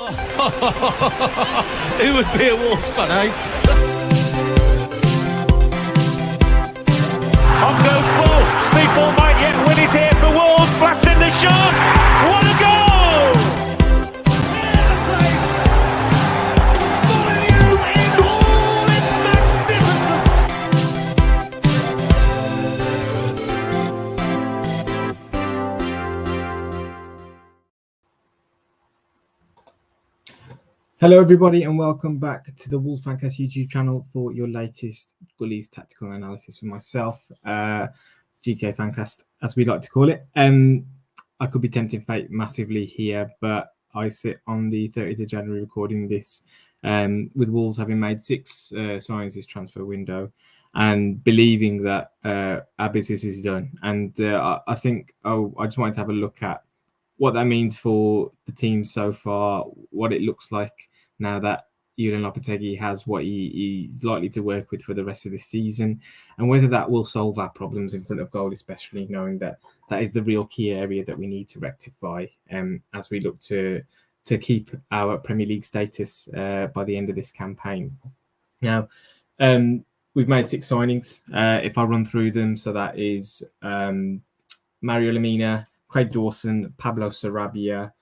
Who would be a Wolves fan, eh? On goes ball. Speedball might yet win it here for Wolves. Flash in the shot. What a goal! Hello everybody and welcome back to the Wolves Fancast YouTube channel for your latest Gully's tactical analysis with myself, GTA Fancast as we like to call it. I could be tempting fate massively here, but I sit on the 30th of January recording this with Wolves having made 6 signings this transfer window and believing that our business is done. And I think I just wanted to have a look at what that means for the team so far, what it looks like now that Julian Lopetegui has what he's likely to work with for the rest of the season, and whether that will solve our problems in front of goal, especially knowing that that is the real key area that we need to rectify as we look to keep our Premier League status by the end of this campaign. Now, we've made 6 signings. If I run through them, so that is Mario Lemina, Craig Dawson, Pablo Sarabia,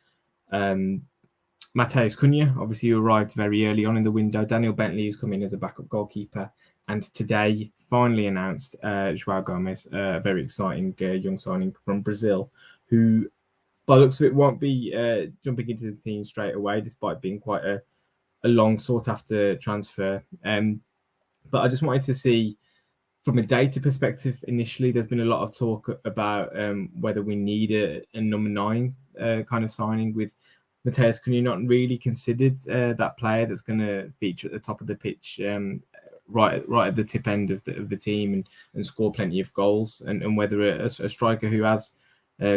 Matheus Cunha, obviously who arrived very early on in the window, Daniel Bentley, who's come in as a backup goalkeeper, and today finally announced João Gomes, a very exciting young signing from Brazil, who by the looks of it won't be jumping into the team straight away, despite being quite a long sought after transfer. But I just wanted to see, from a data perspective, initially, there's been a lot of talk about whether we need a number 9 kind of signing, with Matheus Cunha not really considered that player that's going to feature at the top of the pitch, right at the tip end of the team and score plenty of goals, and whether a striker who has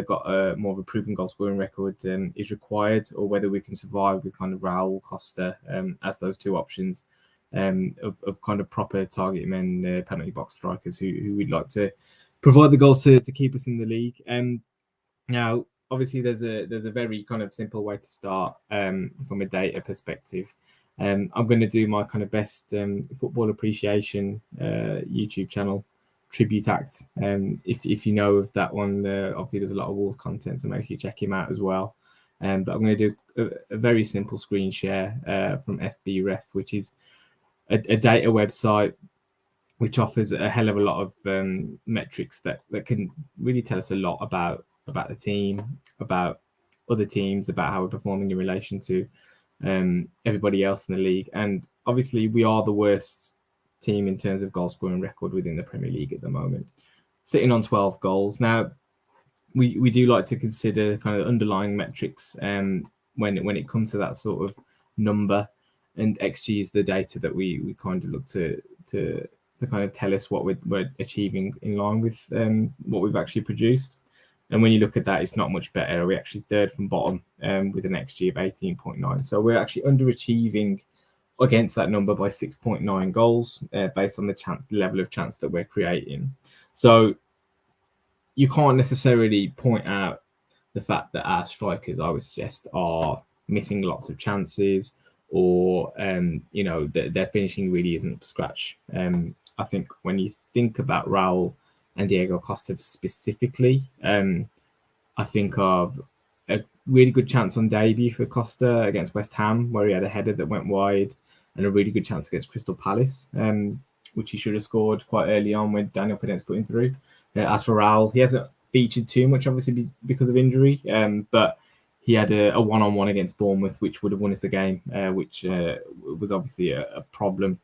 got more of a proven goal scoring record is required, or whether we can survive with kind of Raul Costa as those 2 options. Of kind of proper target men, penalty box strikers who we'd like to provide the goals to keep us in the league. Now, obviously, there's a very kind of simple way to start from a data perspective. I'm going to do my kind of best football appreciation YouTube channel tribute act. If you know of that one, obviously there's a lot of Wolves content, so make sure you check him out as well. But I'm going to do a very simple screen share from FBref, which is a data website which offers a hell of a lot of metrics that can really tell us a lot about the team, about other teams, about how we're performing in relation to everybody else in the league. And obviously we are the worst team in terms of goal scoring record within the Premier League at the moment, sitting on 12 goals. Now, we do like to consider kind of underlying metrics when it comes to that sort of number. And XG is the data that we kind of look to kind of tell us what we're achieving in line with what we've actually produced. And when you look at that, it's not much better. We're actually 3rd from bottom with an XG of 18.9. So we're actually underachieving against that number by 6.9 goals based on the level of chance that we're creating. So you can't necessarily point out the fact that our strikers, I would suggest, are missing lots of chances, or their finishing really isn't up to scratch. I think when you think about Raul and Diego Costa specifically, I think of a really good chance on debut for Costa against West Ham, where he had a header that went wide, and a really good chance against Crystal Palace, which he should have scored quite early on when Daniel Pedence put him through. As for Raul, he hasn't featured too much, obviously, because of injury, but he had a one-on-one against Bournemouth, which would have won us the game, which was obviously a problem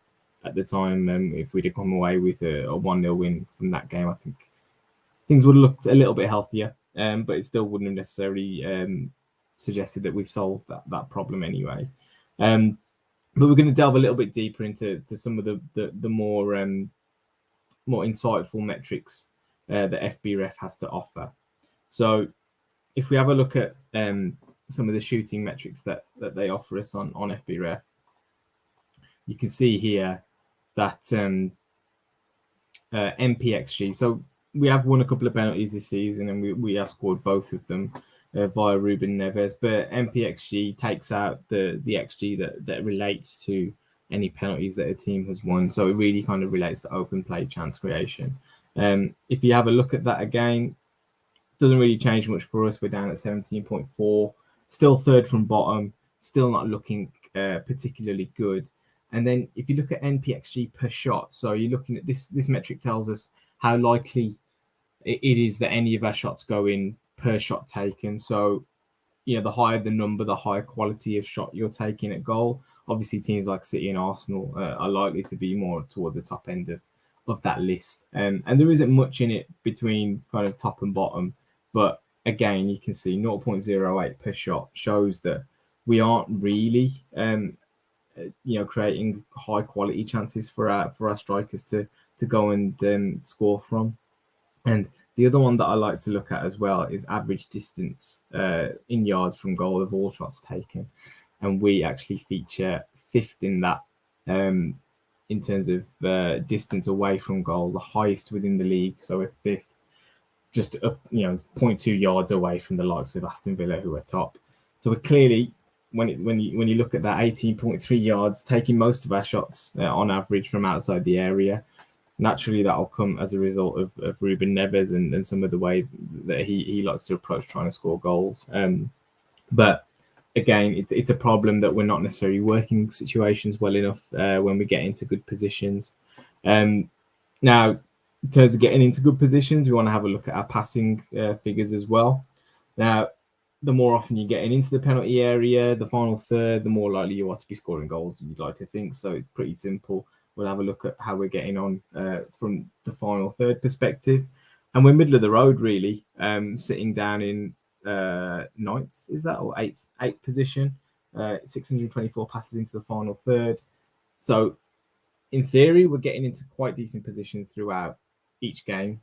at the time. If we'd have come away with a 1-0 win from that game, I think things would have looked a little bit healthier, but it still wouldn't have necessarily suggested that we've solved that problem anyway. But we're going to delve a little bit deeper into some of the more insightful metrics that FBref has to offer. So if we have a look at some of the shooting metrics that they offer us on FBref, you can see here that MPXG. So we have won a couple of penalties this season, and we have scored both of them. via Ruben Neves, but MPXG takes out the XG that relates to any penalties that a team has won. So it really kind of relates to open play chance creation. If you have a look at that again, doesn't really change much for us. We're down at 17.4, still third from bottom, still not looking particularly good. And then if you look at NPXG per shot, so you're looking at this metric tells us how likely it is that any of our shots go in per shot taken. So, the higher the number, the higher quality of shot you're taking at goal. Obviously, teams like City and Arsenal are likely to be more toward the top end of that list. And there isn't much in it between kind of top and bottom. But again, you can see 0.08 per shot shows that we aren't really, creating high quality chances for our strikers to go and score from. And the other one that I like to look at as well is average distance in yards from goal of all shots taken. And we actually feature fifth in that in terms of distance away from goal, the highest within the league. So we're fifth, just up, 0.2 yards away from the likes of Aston Villa, who are top. So we're clearly, when you look at that 18.3 yards, taking most of our shots on average from outside the area. Naturally, that'll come as a result of Ruben Neves and some of the way that he likes to approach trying to score goals. But again, it's a problem that we're not necessarily working situations well enough when we get into good positions. Now, in terms of getting into good positions, we want to have a look at our passing figures as well. Now, the more often you're getting into the penalty area, the final third, the more likely you are to be scoring goals, you'd like to think. So it's pretty simple. We'll have a look at how we're getting on from the final third perspective. And we're middle of the road, really, sitting down in ninth, is that, or eighth position, 624 passes into the final third. So in theory, we're getting into quite decent positions throughout each game.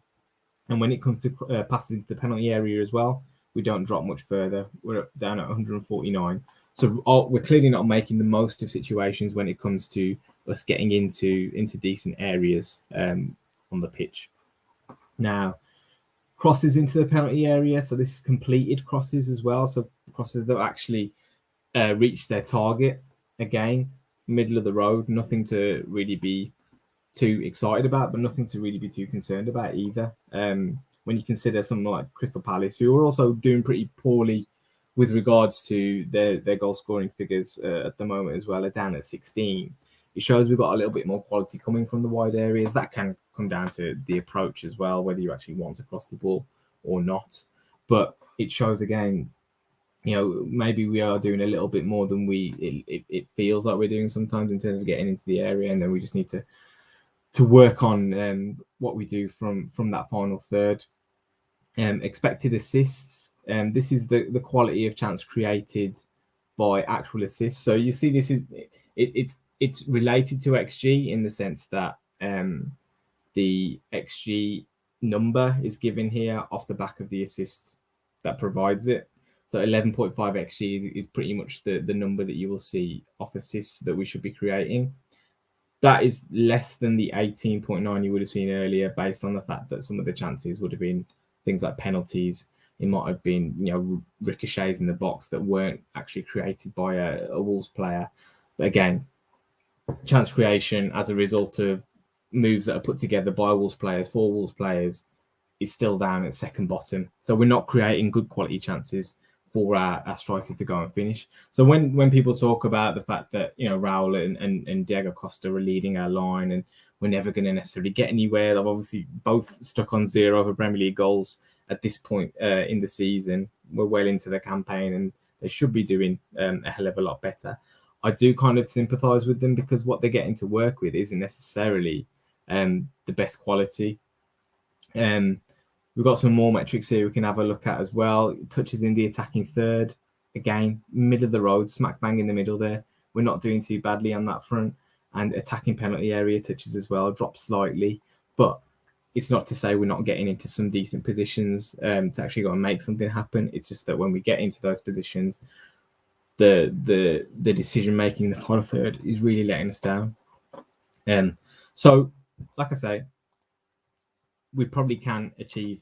And when it comes to passes into the penalty area as well, we don't drop much further. We're down at 149. So we're clearly not making the most of situations when it comes to us getting into decent areas on the pitch. Now, crosses into the penalty area. So this is completed crosses as well. So crosses that actually reach their target. Again, middle of the road. Nothing to really be too excited about, but nothing to really be too concerned about either. When you consider something like Crystal Palace, who are also doing pretty poorly with regards to their goal scoring figures at the moment as well, are down at 16. It shows we've got a little bit more quality coming from the wide areas. That can come down to the approach as well, whether you actually want to cross the ball or not. But it shows again, maybe we are doing a little bit more than it feels like we're doing sometimes in terms of getting into the area, and then we just need to work on what we do from that final third. Expected assists. This is the quality of chance created by actual assists. So you see, this is it's related to XG in the sense that the XG number is given here off the back of the assist that provides it. So 11.5 XG is pretty much the number that you will see off assists that we should be creating. That is less than the 18.9 you would have seen earlier, based on the fact that some of the chances would have been things like penalties. It might have been, ricochets in the box that weren't actually created by a Wolves player. But again, chance creation as a result of moves that are put together by Wolves players for Wolves players is still down at second bottom. So we're not creating good quality chances for our strikers to go and finish. So when people talk about the fact that Raul and Diego Costa are leading our line and we're never going to necessarily get anywhere, they've obviously both stuck on 0 for Premier League goals at this point in the season. We're well into the campaign and they should be doing a hell of a lot better. I do kind of sympathise with them because what they're getting to work with isn't necessarily the best quality. We've got some more metrics here we can have a look at as well. Touches in the attacking third. Again, middle of the road, smack bang in the middle there. We're not doing too badly on that front. And attacking penalty area touches as well, drops slightly. But it's not to say we're not getting into some decent positions to actually go and make something happen. It's just that when we get into those positions, the decision making in the final third is really letting us down. So, like I say, we probably can achieve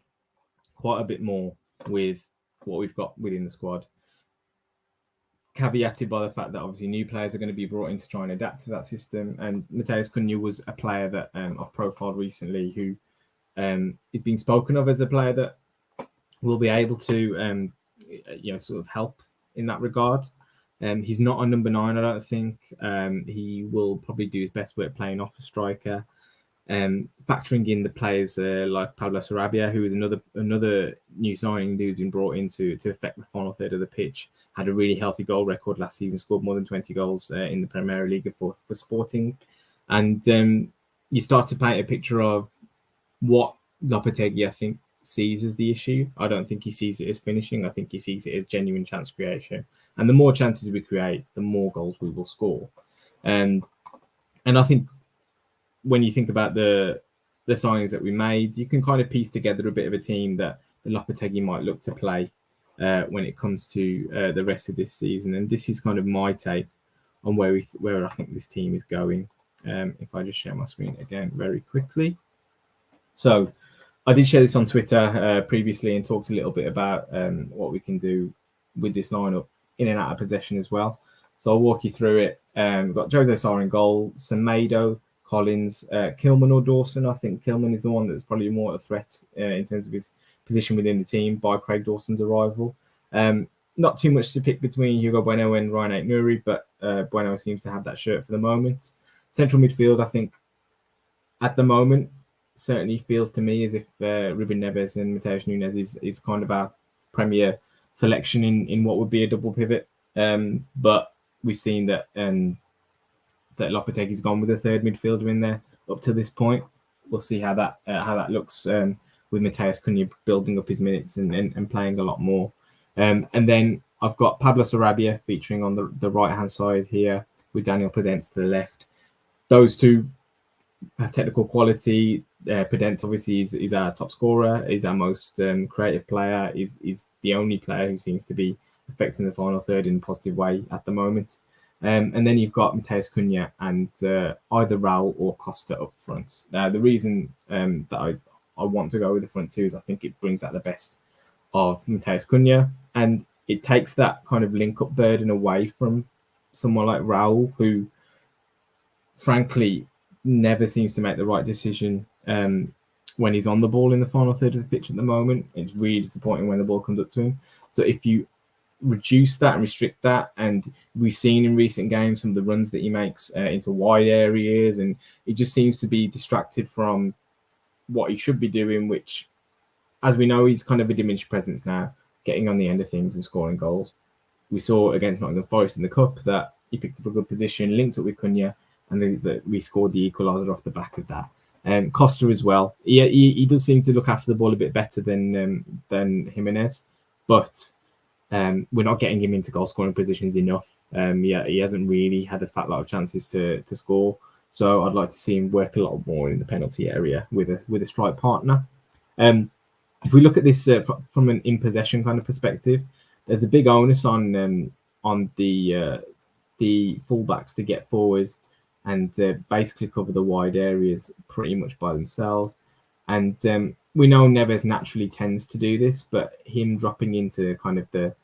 quite a bit more with what we've got within the squad. Caveated by the fact that obviously new players are going to be brought in to try and adapt to that system. And Mateus Cunha was a player that I've profiled recently who is being spoken of as a player that will be able to sort of help in that regard. He's not a number 9, I don't think. He will probably do his best work playing off a striker. Factoring in the players like Pablo Sarabia, who is another new signing who's been brought in to affect the final third of the pitch, had a really healthy goal record last season, scored more than 20 goals in the Premier League for Sporting. And you start to paint a picture of what Lopetegui, I think, sees as the issue. I don't think he sees it as finishing. I think he sees it as genuine chance creation. And the more chances we create, the more goals we will score. And I think when you think about the signings that we made, you can kind of piece together a bit of a team that the Lopetegui might look to play when it comes to the rest of this season. And this is kind of my take on where I think this team is going. If I just share my screen again very quickly. So I did share this on Twitter previously and talked a little bit about what we can do with this lineup in and out of possession as well. So I'll walk you through it. We've got Jose Sarr in goal, Semedo, Collins, Kilman or Dawson. I think Kilman is the one that's probably more a threat in terms of his position within the team by Craig Dawson's arrival. Not too much to pick between Hugo Bueno and Ryan Aït-Nouri, but Bueno seems to have that shirt for the moment. Central midfield, I think, at the moment, certainly feels to me as if Ruben Neves and Mateus Nunes is kind of our premier selection in what would be a double pivot. But we've seen that that Lopetegui's gone with a third midfielder in there up to this point. We'll see how that looks with Mateus Cunha building up his minutes and playing a lot more. And then I've got Pablo Sarabia featuring on the right-hand side here with Daniel Podence to the left. Those two have technical quality. Podence obviously is our top scorer, is our most creative player, is the only player who seems to be affecting the final third in a positive way at the moment. And then you've got Mateus Cunha and either Raul or Costa up front. The reason that I want to go with the front two is I think it brings out the best of Mateus Cunha, and it takes that kind of link-up burden away from someone like Raul, who frankly never seems to make the right decision when he's on the ball in the final third of the pitch at the moment. It's really disappointing when the ball comes up to him. So if you reduce that and restrict that, and we've seen in recent games some of the runs that he makes into wide areas, and it just seems to be distracted from what he should be doing, which, as we know, he's kind of a diminished presence now, getting on the end of things and scoring goals. We saw against Nottingham Forest in the Cup that he picked up a good position, linked up with Cunha, and that we scored the equaliser off the back of that. Costa as well. He does seem to look after the ball a bit better than Jimenez, but we're not getting him into goal scoring positions enough. He hasn't really had a fat lot of chances to score. So I'd like to see him work a lot more in the penalty area with a strike partner. If we look at this from an in possession kind of perspective, there's a big onus on the fullbacks to get forwards and basically cover the wide areas pretty much by themselves. And we know Neves naturally tends to do this, but him dropping into kind of the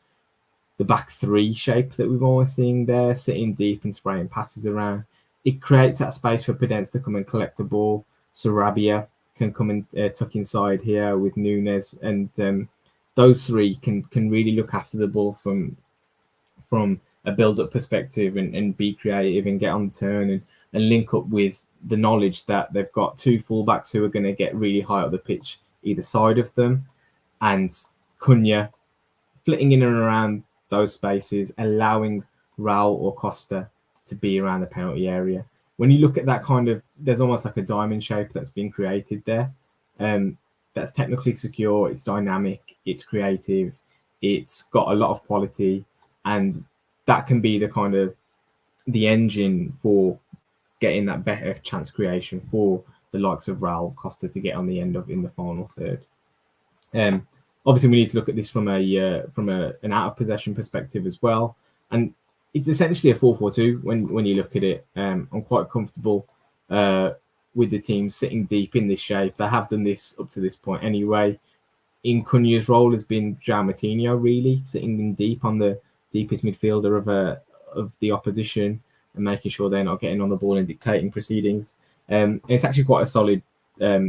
back three shape that we've always seen there, sitting deep and spraying passes around, it creates that space for Podence to come and collect the ball. Sarabia can come and tuck inside here with Nunes, and those three can really look after the ball from a build-up perspective and be creative and get on the turn and link up with the knowledge that they've got two fullbacks who are going to get really high up the pitch either side of them, and Cunha flitting in and around those spaces, allowing Raul or Costa to be around the penalty area. When you look at that kind of, there's almost like a diamond shape that's been created there. That's technically secure, it's dynamic, it's creative, it's got a lot of quality, and that can be the kind of the engine for getting that better chance creation for the likes of Raul Costa to get on the end of in the final third. Obviously, we need to look at this from an out of possession perspective as well, and it's essentially a 4-4-2 when you look at it. I'm quite comfortable with the team sitting deep in this shape. They have done this up to this point anyway. in Cunha's role has been João Moutinho, really sitting in deep on the deepest midfielder of the opposition and making sure they're not getting on the ball and dictating proceedings. It's actually quite a solid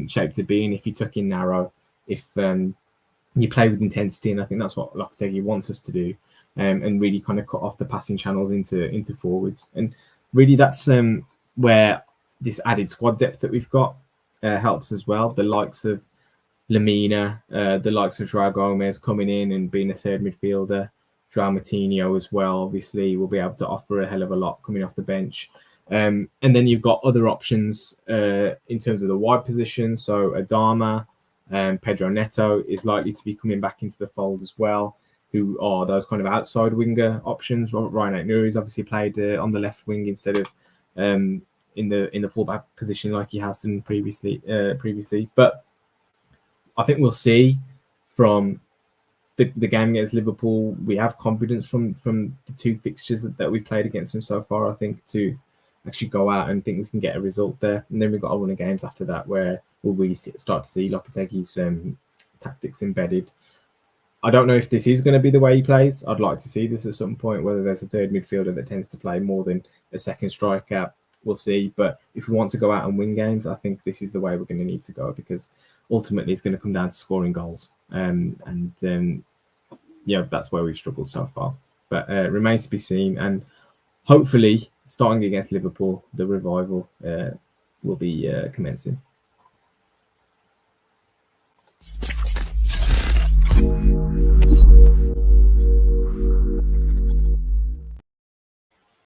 shape to be in if you tuck in narrow, if you play with intensity, and I think that's what Lopetegui wants us to do, and really kind of cut off the passing channels into forwards. And really, that's where this added squad depth that we've got helps as well. The likes of Lamina, the likes of João Gomez coming in and being a third midfielder, João Moutinho as well, obviously, will be able to offer a hell of a lot coming off the bench. And then you've got other options in terms of the wide position. So Adama, Pedro Neto is likely to be coming back into the fold as well, who are those kind of outside winger options. Ryan Nouri's obviously played on the left wing instead of in the fullback position like he has done previously. But I think we'll see from the game against Liverpool. We have confidence from the two fixtures that we've played against them so far, I think, to actually go out and think we can get a result there. And then we've got a run of games after that where we'll really start to see Lopetegui's tactics embedded. I don't know if this is going to be the way he plays. I'd like to see this at some point, whether there's a third midfielder that tends to play more than a second striker. We'll see. But if we want to go out and win games, I think this is the way we're going to need to go, because ultimately it's going to come down to scoring goals. That's where we've struggled so far. But it remains to be seen. And hopefully, starting against Liverpool, the revival will be commencing.